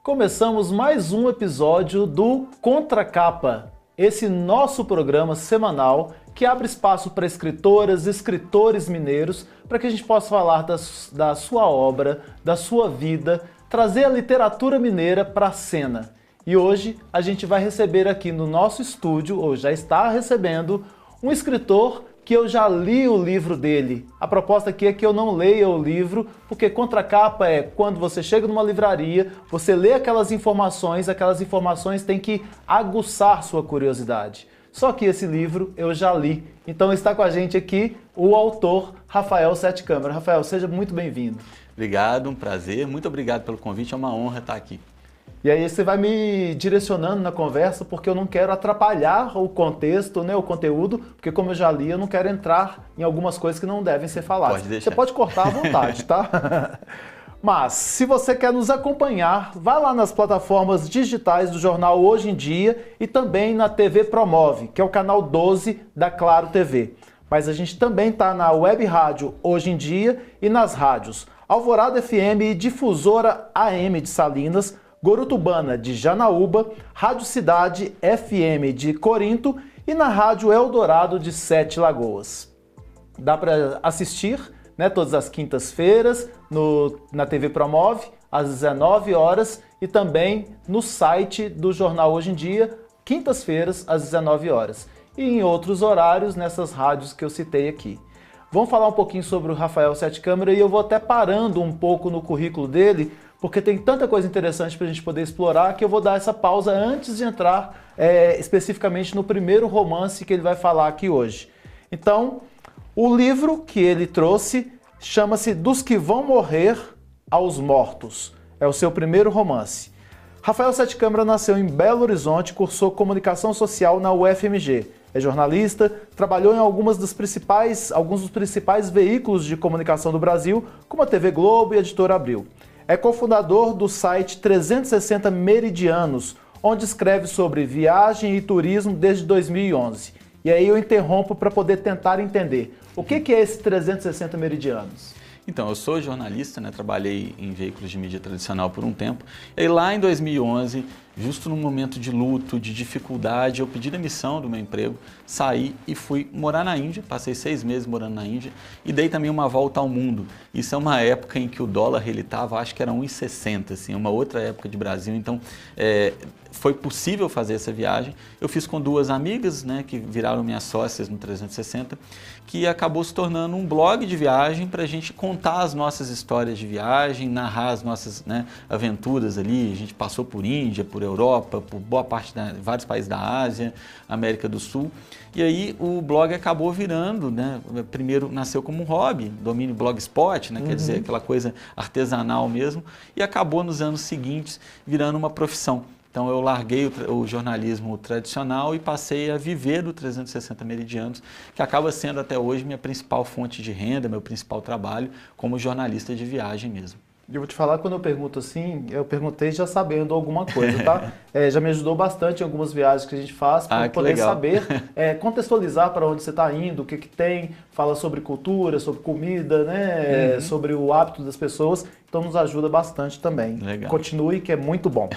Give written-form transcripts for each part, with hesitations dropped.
Começamos mais um episódio do Contracapa, esse nosso programa semanal que abre espaço para escritoras e escritores mineiros para que a gente possa falar da sua obra, da sua vida, trazer a literatura mineira para a cena. E hoje a gente vai receber aqui no nosso estúdio, ou já está recebendo, um escritor que eu já li o livro dele. A proposta aqui é que eu não leia o livro, porque contracapa é quando você chega numa livraria, você lê aquelas informações têm que aguçar sua curiosidade. Só que esse livro eu já li. Então está com a gente aqui o autor Rafael Sete Câmara. Rafael, seja muito bem-vindo. Obrigado, um prazer. Muito obrigado pelo convite, é uma honra estar aqui. E aí você vai me direcionando na conversa, porque eu não quero atrapalhar o contexto, né, o conteúdo, porque como eu já li, eu não quero entrar em algumas coisas que não devem ser faladas. Pode deixar. Você pode cortar à vontade, tá? Mas, se você quer nos acompanhar, vá lá nas plataformas digitais do jornal Hoje em Dia e também na TV Promove, que é o canal 12 da Claro TV. Mas a gente também está na web rádio Hoje em Dia e nas rádios Alvorada FM e Difusora AM de Salinas, Gorutubana de Janaúba, Rádio Cidade FM de Corinto e na Rádio Eldorado de Sete Lagoas. Dá para assistir, né, todas as quintas-feiras na TV Promove, às 19 horas e também no site do Jornal Hoje em Dia, quintas-feiras, às 19 horas. E em outros horários nessas rádios que eu citei aqui. Vamos falar um pouquinho sobre o Rafael Sete Câmara e eu vou até parando um pouco no currículo dele, porque tem tanta coisa interessante para a gente poder explorar que eu vou dar essa pausa antes de entrar especificamente no primeiro romance que ele vai falar aqui hoje. Então, o livro que ele trouxe chama-se Dos que Vão Morrer aos Mortos. É o seu primeiro romance. Rafael Sete Câmara nasceu em Belo Horizonte, cursou comunicação social na UFMG. É jornalista, trabalhou em alguns dos principais veículos de comunicação do Brasil, como a TV Globo e a Editora Abril. É cofundador do site 360 Meridianos, onde escreve sobre viagem e turismo desde 2011. E aí eu interrompo para poder tentar entender. O que é esse 360 Meridianos? Então, eu sou jornalista, né? Trabalhei em veículos de mídia tradicional por um tempo. E aí, lá em 2011, justo num momento de luto, de dificuldade, eu pedi demissão do meu emprego, saí e fui morar na Índia, passei 6 meses morando na Índia e dei também uma volta ao mundo. Isso é uma época em que o dólar ele estava, acho que era 1,60, assim, uma outra época de Brasil, então foi possível fazer essa viagem. Eu fiz com 2 amigas, né, que viraram minhas sócias no 360, que acabou se tornando um blog de viagem para a gente contar as nossas histórias de viagem, narrar as nossas, né, aventuras ali. A gente passou por Índia, por Europa, por boa parte de vários países da Ásia, América do Sul. E aí o blog acabou virando, né? Primeiro nasceu como um hobby, domínio Blogspot, né? Quer dizer, aquela coisa artesanal mesmo, e acabou nos anos seguintes virando uma profissão. Então eu larguei o jornalismo tradicional e passei a viver do 360 Meridianos, que acaba sendo até hoje minha principal fonte de renda, meu principal trabalho como jornalista de viagem mesmo. Eu vou te falar, quando eu pergunto assim, eu perguntei já sabendo alguma coisa, tá? Já me ajudou bastante em algumas viagens que a gente faz, para poder legal. Saber, contextualizar para onde você está indo, o que tem, fala sobre cultura, sobre comida, né? Sobre o hábito das pessoas, então nos ajuda bastante também. Legal. Continue, que é muito bom.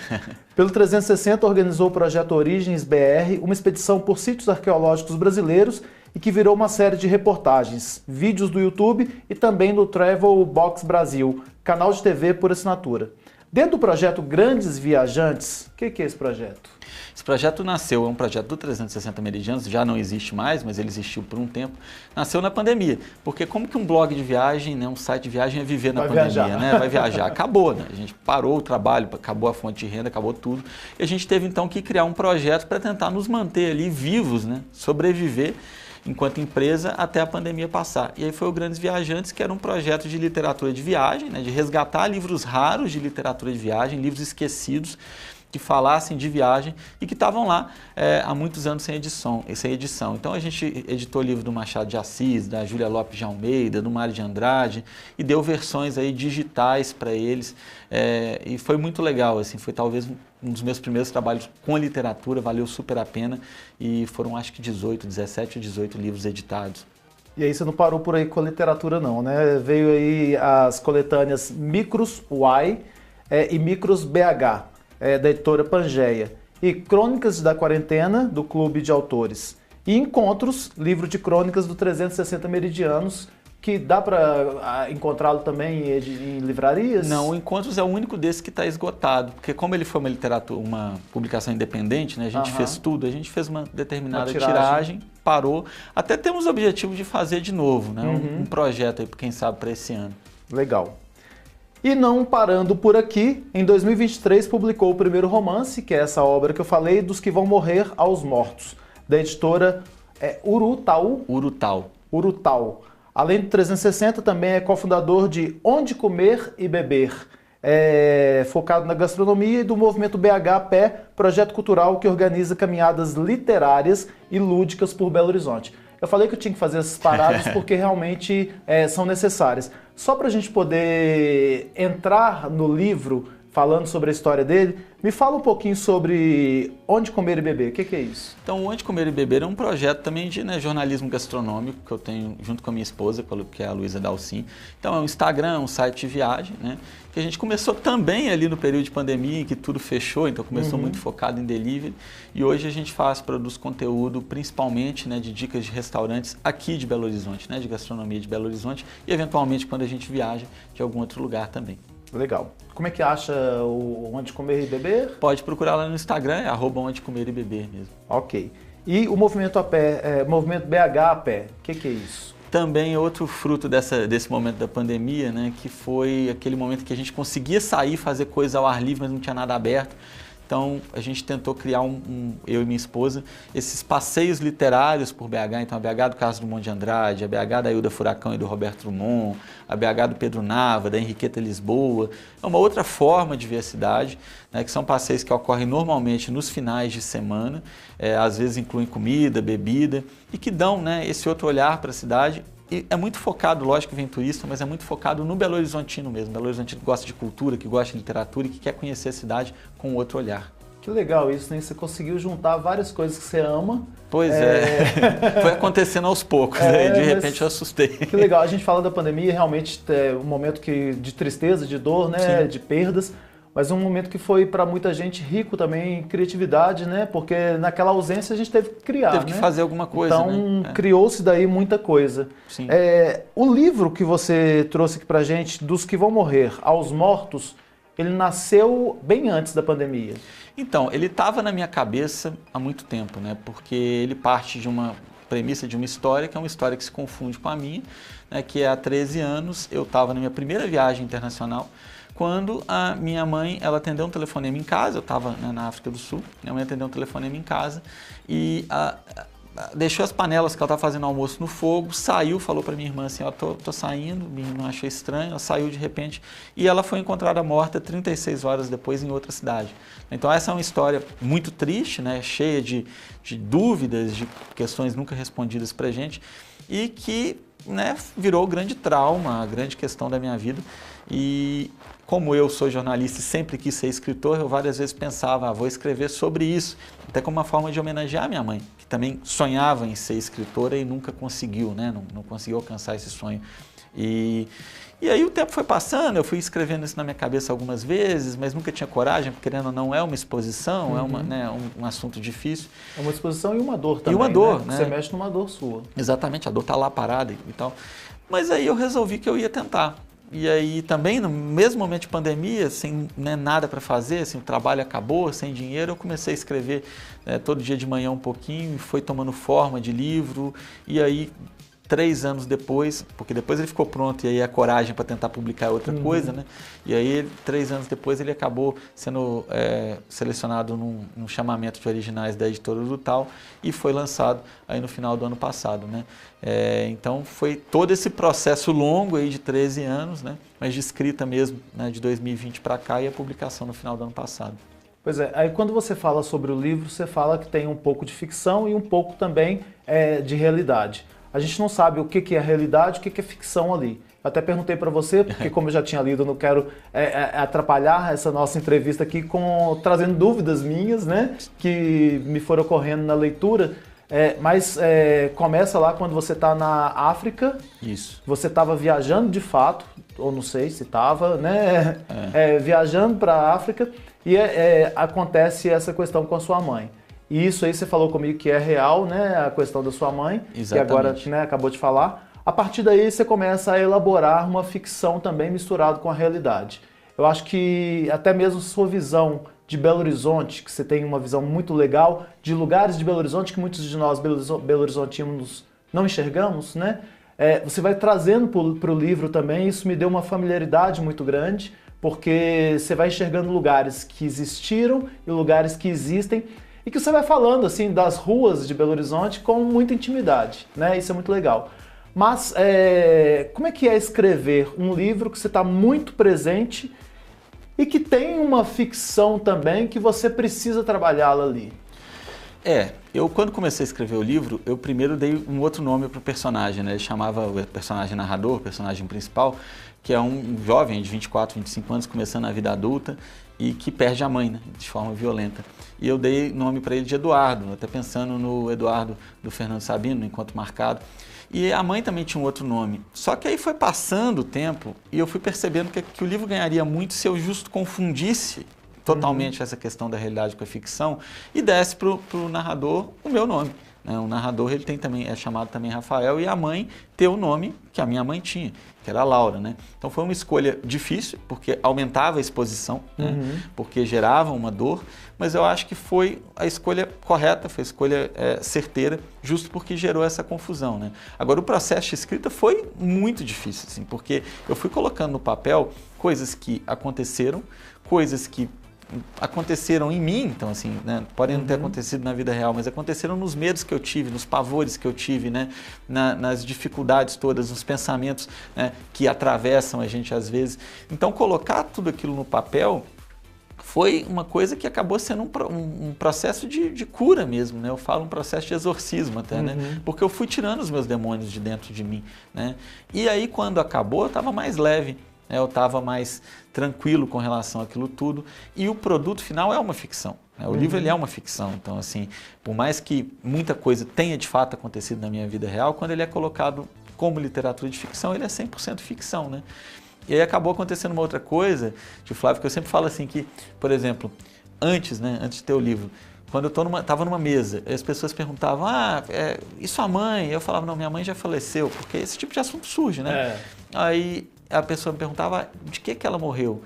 Pelo 360 organizou o projeto Origens BR, uma expedição por sítios arqueológicos brasileiros e que virou uma série de reportagens, vídeos do YouTube e também do Travel Box Brasil, canal de TV por assinatura. Dentro do projeto Grandes Viajantes, o que é esse projeto? Esse projeto nasceu, é um projeto do 360 Meridianos, já não existe mais, mas ele existiu por um tempo. Nasceu na pandemia, porque como que um blog de viagem, né, um site de viagem é viver na pandemia, né? Vai viajar. Acabou, né? A gente parou o trabalho, acabou a fonte de renda, acabou tudo. E a gente teve então que criar um projeto para tentar nos manter ali vivos, né? Sobreviver enquanto empresa até a pandemia passar. E aí foi o Grandes Viajantes, que era um projeto de literatura de viagem, né, de resgatar livros raros de literatura de viagem, livros esquecidos, que falassem de viagem e que estavam lá há muitos anos sem edição. Então a gente editou o livro do Machado de Assis, da Júlia Lopes de Almeida, do Mário de Andrade e deu versões aí digitais para eles e foi muito legal, assim, foi talvez um dos meus primeiros trabalhos com literatura, valeu super a pena e foram acho que 17 ou 18 livros editados. E aí você não parou por aí com a literatura não, né? Veio aí as coletâneas Micros Y e Micros BH. da editora Pangeia, e Crônicas da Quarentena, do Clube de Autores. E Encontros, livro de crônicas do 360 Meridianos, que dá para encontrá-lo também em livrarias? Não, o Encontros é o único desse que está esgotado, porque como ele foi uma publicação independente, né, a gente fez tudo, a gente fez uma determinada tiragem, parou, até temos o objetivo de fazer de novo, né, um projeto aí, quem sabe, para esse ano. Legal. E não parando por aqui, em 2023 publicou o primeiro romance, que é essa obra que eu falei, Dos que Vão Morrer aos Mortos, da editora Urutau. Além do 360, também é cofundador de Onde Comer e Beber, focado na gastronomia, e do movimento BH Pé, projeto cultural que organiza caminhadas literárias e lúdicas por Belo Horizonte. Eu falei que eu tinha que fazer essas paradas porque realmente são necessárias. Só para a gente poder entrar no livro, falando sobre a história dele, me fala um pouquinho sobre Onde Comer e Beber. O que é isso? Então, Onde Comer e Beber é um projeto também de jornalismo gastronômico que eu tenho junto com a minha esposa, que é a Luísa Dalcin. Então, é um Instagram, um site de viagem, né? Que a gente começou também ali no período de pandemia, em que tudo fechou, então começou muito focado em delivery. E hoje a gente produz conteúdo principalmente, né, de dicas de restaurantes aqui de Belo Horizonte, né, de gastronomia de Belo Horizonte, e eventualmente quando a gente viaja de algum outro lugar também. Legal. Como é que acha o Onde Comer e Beber? Pode procurar lá no Instagram, é @Onde Comer e Beber mesmo. Ok. E o movimento a pé, movimento BH a pé, o que é isso? Também outro fruto desse momento da pandemia, né, que foi aquele momento que a gente conseguia sair, fazer coisa ao ar livre, mas não tinha nada aberto. Então, a gente tentou criar, eu e minha esposa, esses passeios literários por BH. Então, a BH do Carlos Drummond de Andrade, a BH da Hilda Furacão e do Roberto Drummond, a BH do Pedro Nava, da Henriqueta Lisboa. É uma outra forma de ver a cidade, né, que são passeios que ocorrem normalmente nos finais de semana, às vezes incluem comida, bebida, e que dão, né, esse outro olhar para a cidade. E é muito focado, lógico que vem turista, mas é muito focado no Belo Horizontino mesmo. Belo Horizontino que gosta de cultura, que gosta de literatura e que quer conhecer a cidade com outro olhar. Que legal isso, né? Você conseguiu juntar várias coisas que você ama. Pois foi acontecendo aos poucos, né? De repente eu assustei. Que legal, a gente fala da pandemia, realmente é um momento de tristeza, de dor, né? De perdas. Mas um momento que foi para muita gente rico também em criatividade, né? Porque naquela ausência a gente teve que criar, Teve que fazer alguma coisa, então, criou-se daí muita coisa. Sim. O livro que você trouxe aqui pra gente, Dos que Vão Morrer aos Mortos, ele nasceu bem antes da pandemia. Então, ele estava na minha cabeça há muito tempo, né? Porque ele parte de uma premissa de uma história, que é uma história que se confunde com a minha, né? Que há 13 anos eu estava na minha primeira viagem internacional, quando a minha mãe, ela atendeu um telefonema em casa, eu estava, né, na África do Sul, minha mãe atendeu um telefonema em casa e deixou as panelas que ela estava fazendo almoço no fogo, saiu, falou para minha irmã assim, ó, tô saindo, minha irmã achou estranho, ela saiu de repente e ela foi encontrada morta 36 horas depois em outra cidade. Então essa é uma história muito triste, né, cheia de dúvidas, de questões nunca respondidas para a gente e que, né, virou o grande trauma, a grande questão da minha vida. E como eu sou jornalista e sempre quis ser escritor, eu várias vezes pensava, vou escrever sobre isso, até como uma forma de homenagear minha mãe, que também sonhava em ser escritora e nunca conseguiu, né? Não conseguiu alcançar esse sonho. E aí o tempo foi passando, eu fui escrevendo isso na minha cabeça algumas vezes, mas nunca tinha coragem, porque querendo ou não, é uma exposição, é um assunto difícil. É uma exposição e uma dor também, e uma dor, né? Você mexe numa dor sua. Exatamente, a dor está lá parada e tal. Mas aí eu resolvi que eu ia tentar. E aí também, no mesmo momento de pandemia, sem, né, nada para fazer, assim, o trabalho acabou, sem dinheiro, eu comecei a escrever todo dia de manhã um pouquinho, e foi tomando forma de livro, e aí 3 anos depois, porque depois ele ficou pronto e aí a coragem para tentar publicar outra coisa, né? E aí 3 anos depois ele acabou sendo selecionado num chamamento de originais da editora Urutau e foi lançado aí no final do ano passado, né? Então foi todo esse processo longo aí de 13 anos, né? Mas de escrita mesmo, né? De 2020 para cá e a publicação no final do ano passado. Pois é, aí quando você fala sobre o livro, você fala que tem um pouco de ficção e um pouco também de realidade. A gente não sabe o que é realidade, o que é ficção ali. Eu até perguntei para você, porque como eu já tinha lido, eu não quero atrapalhar essa nossa entrevista aqui trazendo dúvidas minhas, né, que me foram ocorrendo na leitura. Mas começa lá quando você está na África. Isso. Você estava viajando de fato, ou não sei se estava, né, viajando para a África. e acontece essa questão com a sua mãe. E isso aí você falou comigo que é real, né? A questão da sua mãe, Exatamente. que agora, né, acabou de falar. A partir daí você começa a elaborar uma ficção também misturado com a realidade. Eu acho que até mesmo sua visão de Belo Horizonte, que você tem uma visão muito legal de lugares de Belo Horizonte que muitos de nós belo-horizontinos não enxergamos, né? Você vai trazendo para o livro também, isso me deu uma familiaridade muito grande, porque você vai enxergando lugares que existiram e lugares que existem, e que você vai falando assim das ruas de Belo Horizonte com muita intimidade, né? Isso é muito legal. Mas como é que é escrever um livro que você está muito presente e que tem uma ficção também que você precisa trabalhá-la ali? Eu quando comecei a escrever o livro, eu primeiro dei um outro nome para o personagem, né? Ele chamava o personagem narrador, o personagem principal, que é um jovem de 24, 25 anos, começando a vida adulta e que perde a mãe, né? De forma violenta. E eu dei nome para ele de Eduardo, até pensando no Eduardo do Fernando Sabino, no Encontro Marcado. E a mãe também tinha um outro nome. Só que aí foi passando o tempo e eu fui percebendo que o livro ganharia muito se eu justo confundisse totalmente essa questão da realidade com a ficção e desse para o narrador o meu nome. O narrador ele é chamado também Rafael, e a mãe tem o nome que a minha mãe tinha, que era a Laura, né? Então foi uma escolha difícil, porque aumentava a exposição, né? Porque gerava uma dor, mas eu acho que foi a escolha correta, foi a escolha certeira, justo porque gerou essa confusão, né? Agora, o processo de escrita foi muito difícil, assim, porque eu fui colocando no papel coisas que aconteceram, coisas que aconteceram em mim, então assim, né, podem não ter acontecido na vida real, mas aconteceram nos medos que eu tive, nos pavores que eu tive, né, nas dificuldades todas, nos pensamentos, né, que atravessam a gente às vezes. Então colocar tudo aquilo no papel foi uma coisa que acabou sendo um processo de cura mesmo, né? Eu falo um processo de exorcismo até, né? Porque eu fui tirando os meus demônios de dentro de mim, né? E aí quando acabou eu estava mais leve, eu estava mais tranquilo com relação àquilo tudo, e o produto final é uma ficção. O livro ele é uma ficção, então assim, por mais que muita coisa tenha de fato acontecido na minha vida real, quando ele é colocado como literatura de ficção, ele é 100% ficção, né? E aí acabou acontecendo uma outra coisa, de Flávio, que eu sempre falo assim que, por exemplo, antes de ter o livro, quando eu estava numa mesa, as pessoas perguntavam, e sua mãe? Eu falava, não, minha mãe já faleceu, porque esse tipo de assunto surge, né? Aí a pessoa me perguntava de que ela morreu.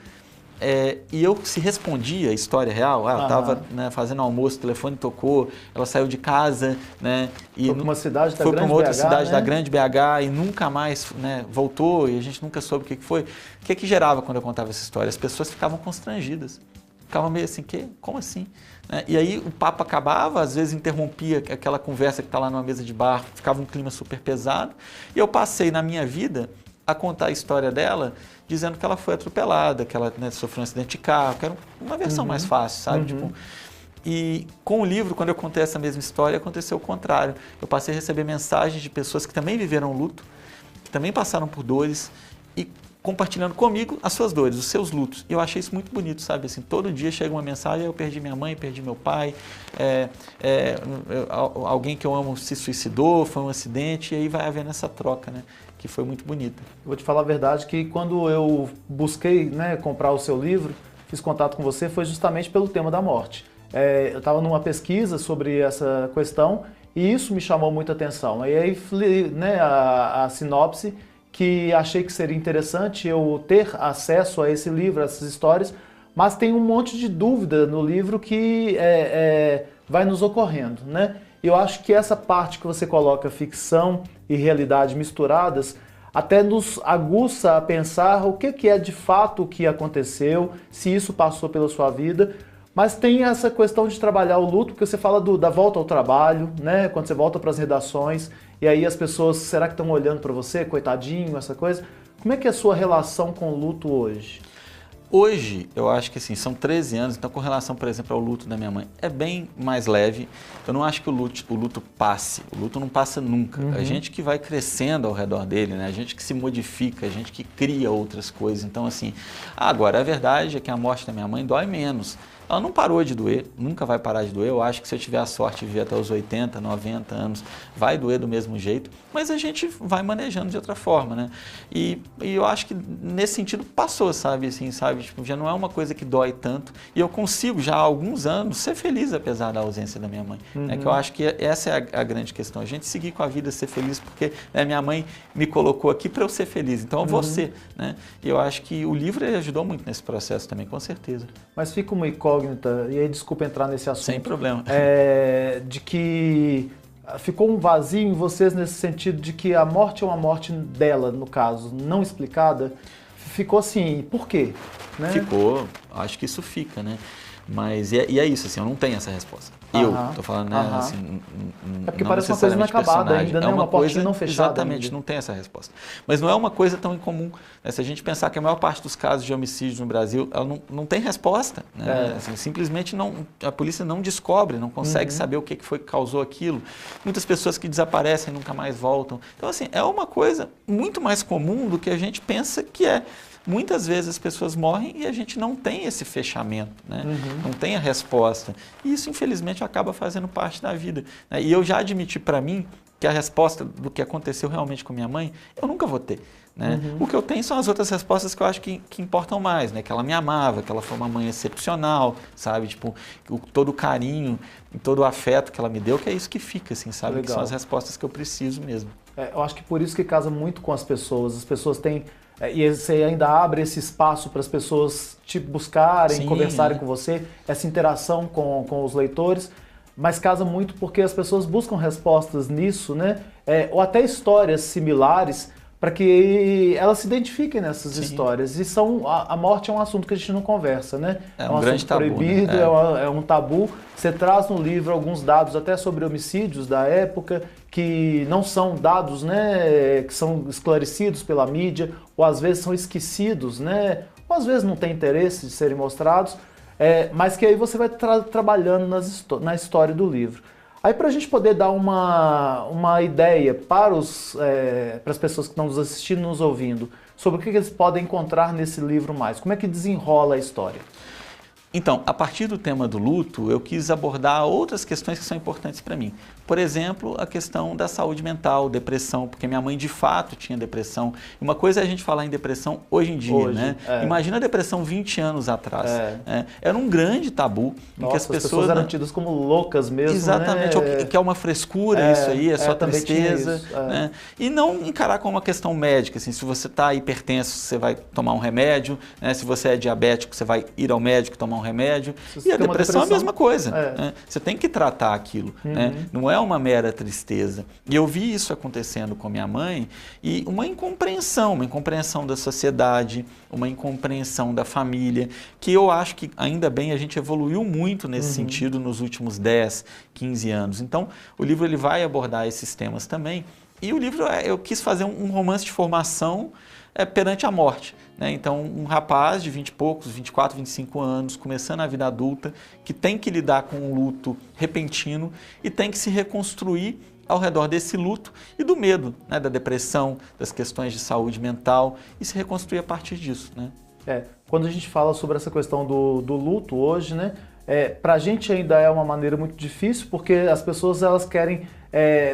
E eu se respondia a história real, eu estava, né, fazendo almoço, o telefone tocou, ela saiu de casa, né, e foi para uma cidade da foi para uma outra BH, cidade, né? da grande BH, e nunca mais, né, voltou, e a gente nunca soube o que foi. O que gerava quando eu contava essa história? As pessoas ficavam constrangidas, ficavam meio assim, como assim? E aí o papo acabava, às vezes interrompia aquela conversa que está lá numa mesa de bar, ficava um clima super pesado, e eu passei na minha vida a contar a história dela, dizendo que ela foi atropelada, que ela, né, sofreu um acidente de carro, que era uma versão mais fácil, sabe? Tipo, e com o livro, quando eu contei essa mesma história, aconteceu o contrário. Eu passei a receber mensagens de pessoas que também viveram luto, que também passaram por dores e compartilhando comigo as suas dores, os seus lutos. E eu achei isso muito bonito, sabe? Assim, todo dia chega uma mensagem, eu perdi minha mãe, perdi meu pai, alguém que eu amo se suicidou, foi um acidente, e aí vai havendo essa troca, né? Que foi muito bonita. Vou te falar a verdade que quando eu busquei, né, comprar o seu livro, fiz contato com você, foi justamente pelo tema da morte. Eu estava numa pesquisa sobre essa questão e isso me chamou muita atenção. E aí, né, a sinopse, que achei que seria interessante eu ter acesso a esse livro, a essas histórias, mas tem um monte de dúvida no livro que vai nos ocorrendo, né? Eu acho que essa parte que você coloca ficção e realidade misturadas até nos aguça a pensar o que é de fato o que aconteceu, se isso passou pela sua vida, mas tem essa questão de trabalhar o luto, porque você fala da volta ao trabalho, né? Quando você volta para as redações, e aí as pessoas, será que estão olhando para você, coitadinho, essa coisa? Como é que é a sua relação com o luto hoje? Hoje, eu acho que assim, são 13 anos, então com relação, por exemplo, ao luto da minha mãe, é bem mais leve. Eu não acho que o luto passe, o luto não passa nunca. A gente que vai crescendo ao redor dele, né? A gente que se modifica, a gente que cria outras coisas. Então assim, agora a verdade é que a morte da minha mãe dói menos. ela não parou de doer, nunca vai parar de doer. Eu acho que se eu tiver a sorte de viver até os 80, 90 anos, vai doer do mesmo jeito, mas a gente vai manejando de outra forma, né? E eu acho que nesse sentido passou, sabe? Assim, sabe? Tipo, já não é uma coisa que dói tanto. E eu consigo já há alguns anos ser feliz apesar da ausência da minha mãe. É que eu acho que essa é a grande questão. A gente seguir com a vida, ser feliz, porque né, minha mãe me colocou aqui para eu ser feliz. Então eu vou ser, né? E eu acho que o livro ele ajudou muito nesse processo também, com certeza. Mas fica uma incógnita, e aí desculpa entrar nesse assunto. Sem problema. De que ficou um vazio em vocês nesse sentido de que a morte é uma morte dela, no caso, não explicada. Ficou assim, por quê? Né? Ficou, acho que isso fica, né? Mas é isso, assim, eu não tenho essa resposta. Eu tô falando, né, assim, é porque parece uma coisa inacabada ainda, né? Uma portinha não fechada. Exatamente, ainda. Não tem essa resposta. Mas não é uma coisa tão incomum. Né? Se a gente pensar que a maior parte dos casos de homicídio no Brasil, ela não tem resposta. Né? Assim, simplesmente a polícia não descobre, não consegue saber o que foi que causou aquilo. Muitas pessoas que desaparecem e nunca mais voltam. Então, assim, é uma coisa muito mais comum do que a gente pensa que é. Muitas vezes as pessoas morrem e a gente não tem esse fechamento, né? Não tem a resposta. E isso, infelizmente, acaba fazendo parte da vida. Né? E eu já admiti para mim que a resposta do que aconteceu realmente com minha mãe, eu nunca vou ter. Né? O que eu tenho são as outras respostas que eu acho que importam mais, né? Que ela me amava, que ela foi uma mãe excepcional, sabe? Tipo, todo o carinho, todo o afeto que ela me deu, que é isso que fica, assim, sabe? Legal. Que são as respostas que eu preciso mesmo. Eu acho que por isso que casa muito com as pessoas têm... E você ainda abre esse espaço para as pessoas te buscarem, conversarem com você, essa interação com os leitores, mas casa muito porque as pessoas buscam respostas nisso, né? Ou até histórias similares, para que elas se identifiquem nessas histórias. E a morte é um assunto que a gente não conversa, né? É um grande tabu, proibido, né? É um tabu. Você traz no livro alguns dados até sobre homicídios da época, que não são dados, né, que são esclarecidos pela mídia, ou às vezes são esquecidos, né? Ou às vezes não tem interesse de serem mostrados, mas que aí você vai trabalhando na história do livro. Aí para a gente poder dar uma ideia para as pessoas que estão nos assistindo e nos ouvindo, sobre o que eles podem encontrar nesse livro mais, como é que desenrola a história? Então, a partir do tema do luto, eu quis abordar outras questões que são importantes para mim. Por exemplo, a questão da saúde mental, depressão, porque minha mãe de fato tinha depressão. Uma coisa é a gente falar em depressão hoje em dia, né? Imagina a depressão 20 anos atrás. Era um grande tabu. Nossa, em que as pessoas eram tidas como loucas mesmo, exatamente, né? Que é uma frescura isso aí, é só tristeza. Isso, né? E não encarar como uma questão médica. Assim, se você está hipertenso, você vai tomar um remédio. Né? Se você é diabético, você vai ir ao médico tomar um remédio. E a depressão é a mesma coisa. Né? Você tem que tratar aquilo. Né? Não é uma mera tristeza. E eu vi isso acontecendo com minha mãe e uma incompreensão da sociedade, uma incompreensão da família, que eu acho que ainda bem a gente evoluiu muito nesse sentido nos últimos 10, 15 anos. Então, o livro ele vai abordar esses temas também. E o livro, eu quis fazer um romance de formação perante a morte. Né? Então, um rapaz de 20 e poucos, 24, 25 anos, começando a vida adulta, que tem que lidar com um luto repentino e tem que se reconstruir ao redor desse luto e do medo, né? Da depressão, das questões de saúde mental e se reconstruir a partir disso. Né? Quando a gente fala sobre essa questão do luto hoje, né? Para a gente ainda é uma maneira muito difícil, porque as pessoas elas querem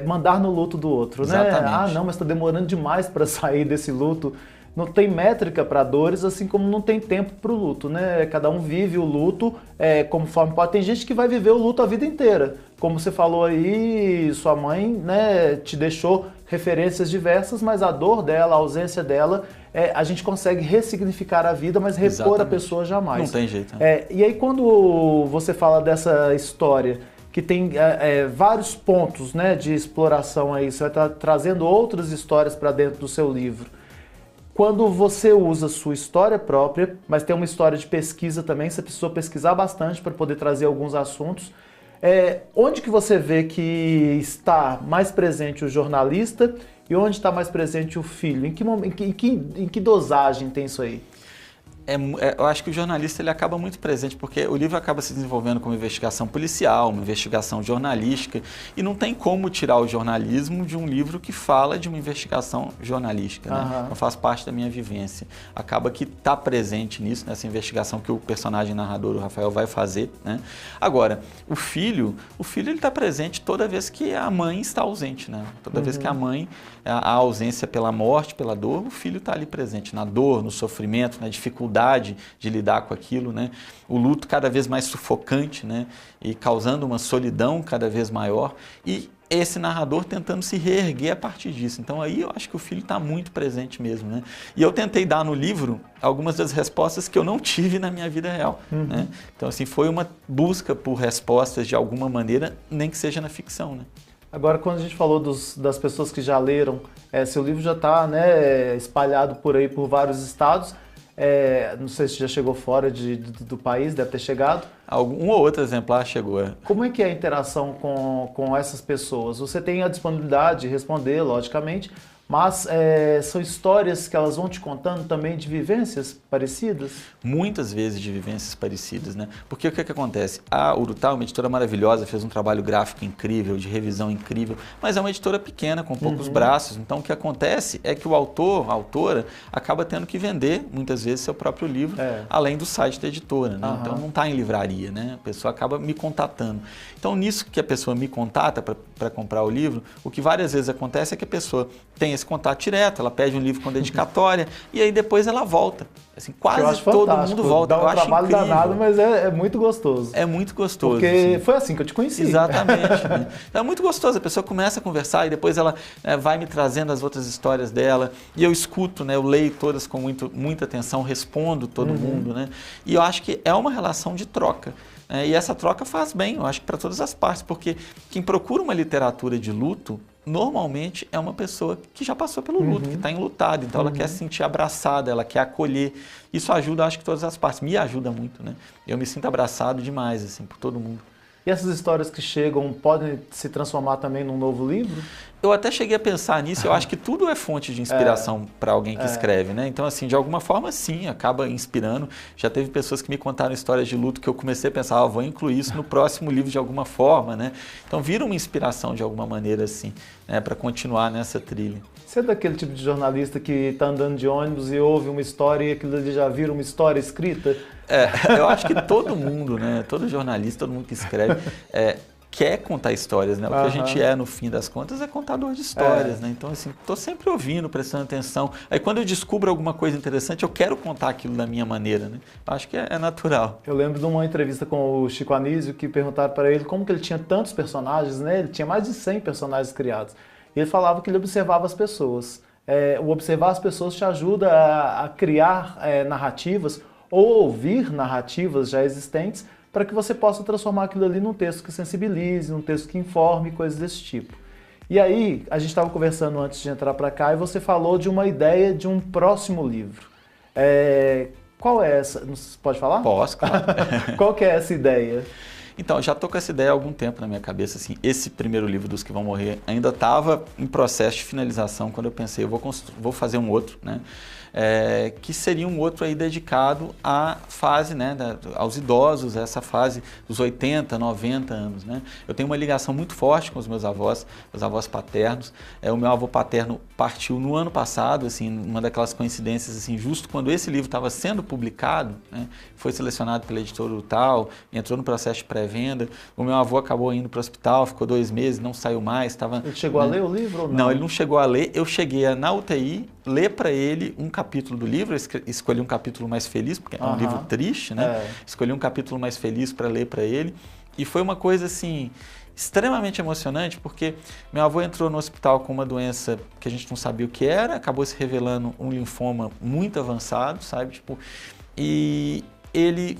mandar no luto do outro, né? Exatamente. Não, mas está demorando demais para sair desse luto. Não tem métrica para dores, assim como não tem tempo para o luto, né? Cada um vive o luto conforme pode. Tem gente que vai viver o luto a vida inteira. Como você falou aí, sua mãe, né, te deixou referências diversas, mas a dor dela, a ausência dela, a gente consegue ressignificar a vida, mas repor Exatamente. A pessoa jamais. Não tem jeito. Né? E aí quando você fala dessa história que tem vários pontos, né, de exploração aí, você vai estar trazendo outras histórias para dentro do seu livro. Quando você usa sua história própria, mas tem uma história de pesquisa também, você precisou pesquisar bastante para poder trazer alguns assuntos, onde que você vê que está mais presente o jornalista e onde está mais presente o filho? Em que dosagem tem isso aí? Eu acho que o jornalista ele acaba muito presente, porque o livro acaba se desenvolvendo como investigação policial, uma investigação jornalística, e não tem como tirar o jornalismo de um livro que fala de uma investigação jornalística, né? Não faz parte da minha vivência. Acaba que está presente nisso, nessa investigação que o personagem narrador, o Rafael, vai fazer, né? Agora, o filho ele está presente toda vez que a mãe está ausente, né? Toda vez que a mãe, a ausência pela morte, pela dor, o filho está ali presente, na dor, no sofrimento, na dificuldade de lidar com aquilo, né? O luto cada vez mais sufocante, né? E causando uma solidão cada vez maior, e esse narrador tentando se reerguer a partir disso. Então aí eu acho que o filho está muito presente mesmo, né? E eu tentei dar no livro algumas das respostas que eu não tive na minha vida real, né? Então assim, foi uma busca por respostas de alguma maneira, nem que seja na ficção, né? Agora, quando a gente falou das pessoas que já leram, seu livro já está, né, espalhado por aí por vários estados. Não sei se já chegou fora do país, deve ter chegado. Um ou outro exemplar chegou. Como é que é a interação com essas pessoas? Você tem a disponibilidade de responder, logicamente, mas são histórias que elas vão te contando também de vivências parecidas? Muitas vezes de vivências parecidas, né? Porque o que acontece? A Urutá, uma editora maravilhosa, fez um trabalho gráfico incrível, de revisão incrível, mas é uma editora pequena, com poucos braços. Então, o que acontece é que o autor, a autora, acaba tendo que vender, muitas vezes, seu próprio livro, além do site da editora, né? Então, não está em livraria, né? A pessoa acaba me contatando. Então, nisso que a pessoa me contata para comprar o livro, o que várias vezes acontece é que a pessoa tem esse contato direto, ela pede um livro com dedicatória e aí depois ela volta. Assim, quase todo mundo volta. Dá um trabalho danado, mas é muito gostoso. É muito gostoso. Porque foi assim que eu te conheci. Exatamente. Né? Então é muito gostoso. A pessoa começa a conversar e depois ela vai me trazendo as outras histórias dela e eu escuto, né? Eu leio todas com muita atenção, respondo todo mundo, né? E eu acho que é uma relação de troca. E essa troca faz bem, eu acho que para todas as partes, porque quem procura uma literatura de luto, normalmente é uma pessoa que já passou pelo luto, que está enlutada, então ela quer se sentir abraçada, ela quer acolher. Isso ajuda, acho que todas as partes, me ajuda muito, né? Eu me sinto abraçado demais, assim, por todo mundo. E essas histórias que chegam podem se transformar também num novo livro? Eu até cheguei a pensar nisso, eu acho que tudo é fonte de inspiração para alguém que escreve, né? Então, assim, de alguma forma, sim, acaba inspirando. Já teve pessoas que me contaram histórias de luto que eu comecei a pensar, vou incluir isso no próximo livro de alguma forma, né? Então, vira uma inspiração de alguma maneira, assim, né? Para continuar nessa trilha. Você é daquele tipo de jornalista que está andando de ônibus e ouve uma história e aquilo ali já vira uma história escrita? Eu acho que todo mundo, né? Todo jornalista, todo mundo que escreve, quer contar histórias, né? O que a gente no fim das contas, é contador de histórias, né? Então, assim, estou sempre ouvindo, prestando atenção. Aí, quando eu descubro alguma coisa interessante, eu quero contar aquilo da minha maneira, né? Acho que é natural. Eu lembro de uma entrevista com o Chico Anísio, que perguntaram para ele como que ele tinha tantos personagens, né? Ele tinha mais de 100 personagens criados. E ele falava que ele observava as pessoas. O observar as pessoas te ajuda a criar narrativas ou ouvir narrativas já existentes, para que você possa transformar aquilo ali num texto que sensibilize, num texto que informe, coisas desse tipo. E aí, a gente estava conversando antes de entrar para cá e você falou de uma ideia de um próximo livro. Qual é essa? Pode falar? Posso, claro. Qual que é essa ideia? Então, já estou com essa ideia há algum tempo na minha cabeça. Assim, esse primeiro livro dos que vão morrer ainda estava em processo de finalização quando eu pensei, eu vou fazer um outro, né? Que seria um outro aí dedicado à fase, né, aos idosos, essa fase dos 80, 90 anos, né? Eu tenho uma ligação muito forte com os meus avós paternos. O meu avô paterno partiu no ano passado, assim, uma daquelas coincidências, assim, justo quando esse livro estava sendo publicado, né? Foi selecionado pela editora Urutau, entrou no processo de pré-venda. O meu avô acabou indo para o hospital, ficou 2 meses, não saiu mais. Ele chegou a ler o livro ou não? Não, ele não chegou a ler. Eu cheguei na UTI, ler para ele um capítulo do livro, eu escolhi um capítulo mais feliz, porque é um livro triste, né? Escolhi um capítulo mais feliz para ler para ele. E foi uma coisa, assim, extremamente emocionante, porque meu avô entrou no hospital com uma doença que a gente não sabia o que era, acabou se revelando um linfoma muito avançado, sabe? Tipo, e ele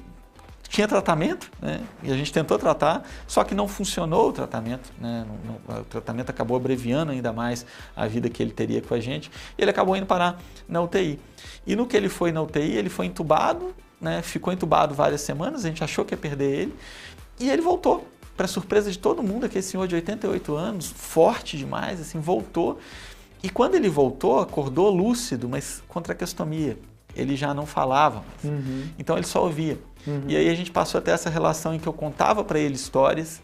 tinha tratamento, né? E a gente tentou tratar, só que não funcionou o tratamento, né? O tratamento acabou abreviando ainda mais a vida que ele teria com a gente, e ele acabou indo parar na UTI. E no que ele foi na UTI, ele foi entubado, né? Ficou entubado várias semanas, a gente achou que ia perder ele, e ele voltou. Para surpresa de todo mundo, aquele senhor de 88 anos, forte demais, assim, voltou. E quando ele voltou, acordou lúcido, mas com traqueostomia. ele já não falava. Então ele só ouvia. E aí a gente passou a ter essa relação em que eu contava para ele histórias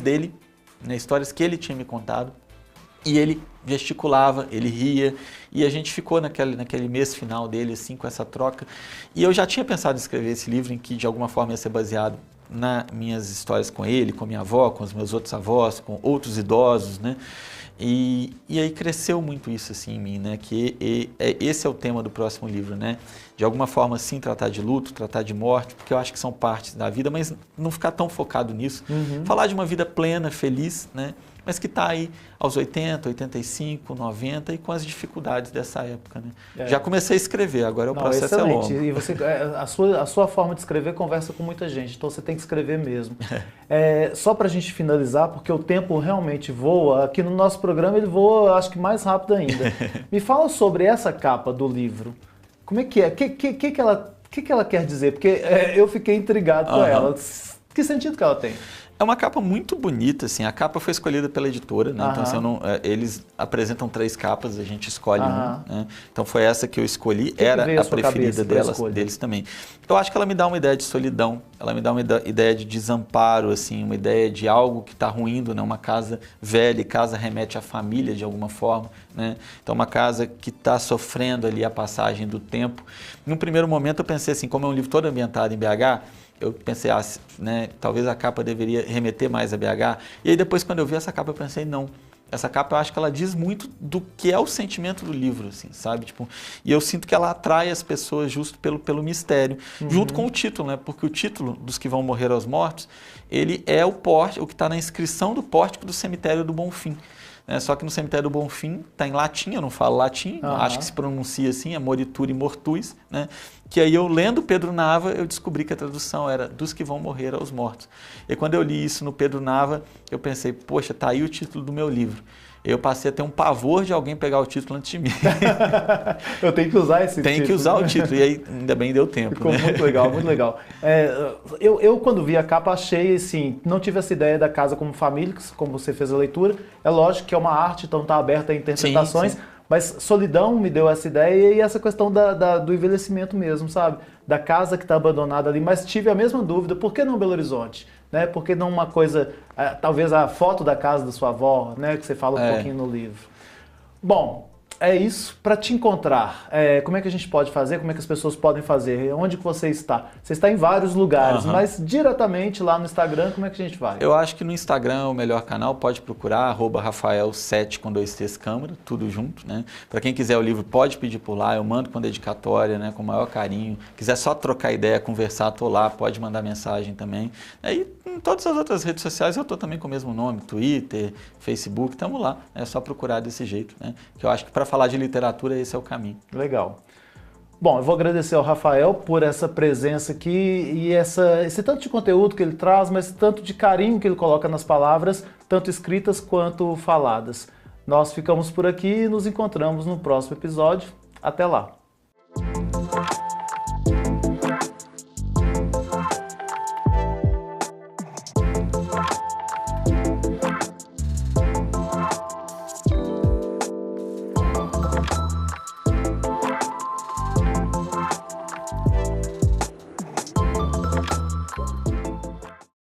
dele, né, histórias que ele tinha me contado, e ele gesticulava, ele ria, e a gente ficou naquele mês final dele, assim, com essa troca. E eu já tinha pensado em escrever esse livro, em que de alguma forma ia ser baseado nas minhas histórias com ele, com minha avó, com os meus outros avós, com outros idosos, né? E aí cresceu muito isso assim em mim, né? Esse é o tema do próximo livro, né? De alguma forma, sim, tratar de luto, tratar de morte, porque eu acho que são partes da vida, mas não ficar tão focado nisso. Falar de uma vida plena, feliz, né? Mas que está aí aos 80, 85, 90 e com as dificuldades dessa época, né? Já comecei a escrever, agora o processo excelente. é longo. E você, a sua forma de escrever conversa com muita gente, então você tem que escrever mesmo. Só para a gente finalizar, porque o tempo realmente voa, aqui no nosso programa ele voa, acho que mais rápido ainda. Me fala sobre essa capa do livro. Como é que é? O que ela quer dizer? Porque eu fiquei intrigado com ela. Que sentido que ela tem? É uma capa muito bonita, assim. A capa foi escolhida pela editora, né? Então, assim, eles apresentam 3 capas, a gente escolhe uma, né? Então, foi essa que eu escolhi, era a preferida deles também. Eu acho que ela me dá uma ideia de solidão, ela me dá uma ideia de desamparo, assim, uma ideia de algo que está ruindo, né? Uma casa velha, e casa remete à família de alguma forma, né? Então, uma casa que está sofrendo ali a passagem do tempo. Num primeiro momento, eu pensei assim, como é um livro todo ambientado em BH, eu pensei, né, talvez a capa deveria remeter mais a BH. E aí depois, quando eu vi essa capa, eu pensei, não. Essa capa, eu acho que ela diz muito do que é o sentimento do livro, assim, sabe? Tipo, e eu sinto que ela atrai as pessoas justo pelo mistério, junto com o título, né? Porque o título dos que vão morrer aos mortos, ele é o que está na inscrição do pórtico do cemitério do Bonfim. Só que no cemitério do Bonfim está em latim, eu não falo latim, acho que se pronuncia assim, é moriture mortuis, né? Que aí eu lendo Pedro Nava, eu descobri que a tradução era dos que vão morrer aos mortos. E quando eu li isso no Pedro Nava, eu pensei, poxa, tá aí o título do meu livro. Eu passei a ter um pavor de alguém pegar o título antes de mim. Eu tenho que usar esse título. Tem que usar o título, e aí ainda bem deu tempo. Ficou, né? Muito legal, muito legal. Quando vi a capa, achei assim, não tive essa ideia da casa como família, como você fez a leitura. É lógico que é uma arte, então está aberta a interpretações. Sim. Mas solidão me deu essa ideia e essa questão do envelhecimento mesmo, sabe? Da casa que está abandonada ali. Mas tive a mesma dúvida, por que não Belo Horizonte? Né? Por que não uma coisa, talvez a foto da casa da sua avó, né? Que você fala um pouquinho no livro. Bom, é isso. Para te encontrar, como é que a gente pode fazer? Como é que as pessoas podem fazer? Onde que você está? Você está em vários lugares, mas diretamente lá no Instagram, como é que a gente vai? Eu acho que no Instagram é o melhor canal, pode procurar, @Rafael7 com 2 T's câmera, tudo junto, né? Para quem quiser o livro, pode pedir por lá, eu mando com dedicatória, né? Com o maior carinho. Quiser só trocar ideia, conversar, tô lá, pode mandar mensagem também. E em todas as outras redes sociais eu tô também com o mesmo nome, Twitter, Facebook, estamos lá. É só procurar desse jeito, né? Que eu acho que para falar de literatura, esse é o caminho. Legal. Bom, eu vou agradecer ao Rafael por essa presença aqui e esse tanto de conteúdo que ele traz, mas tanto de carinho que ele coloca nas palavras, tanto escritas quanto faladas. Nós ficamos por aqui e nos encontramos no próximo episódio. Até lá!